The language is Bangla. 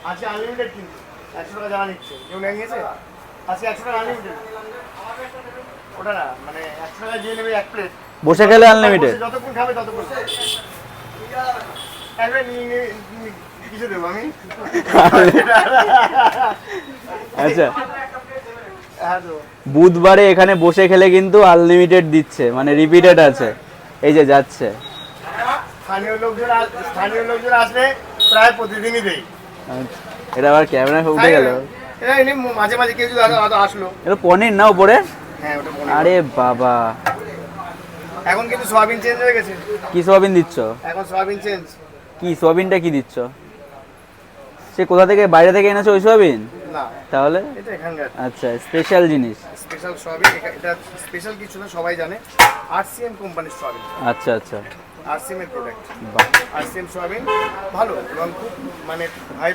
আজকে আনলিমিটেড কিন্তু 100 টাকা জানা নিচ্ছে কেউ নিয়েছে আজকে 100 টাকা আনলিমিটেড ওটা না মানে 100 টাকা দিয়ে নেবে এক প্লেট বসে খেলে আনলিমিটেড যতক্ষণ খাবে ততক্ষণ একবার কিছু দেবো আমি আচ্ছা হ্যাঁ তো বুধবারে এখানে বসে খেলে কিন্তু আনলিমিটেড দিচ্ছে মানে রিপিটেড আছে এই যে যাচ্ছে স্থানীয় লোকজন আসলে প্রায় প্রতিদিনই দেই আচ্ছা, এটা আবার ক্যামেরা উঠে গেল এটা এমনি মাঝে মাঝে কেউ যদি আসলো এটা পনির না উপরে হ্যাঁ ওটা পনির। আরে বাবা এখন কিন্তু সয়াবিন চেঞ্জ হয়ে গেছে কি সোয়াবিন দিচ্ছ এখন সয়াবিন চেঞ্জ কি সোয়াবিনটা কি দিচ্ছ সে কোথা থেকে বাইরে থেকে এনেছো ওই সোয়াবিন না তাহলে এটা এখানকার আচ্ছা স্পেশাল জিনিস স্পেশাল সয়াবিন এটা স্পেশাল কিছু না সবাই জানে আরসিএম কোম্পানির সয়াবিন আচ্ছা আচ্ছা আরসিএম এর প্রোডাক্ট বাহ আরসিএম সয়াবিন ভালো এবং খুব মানে হাই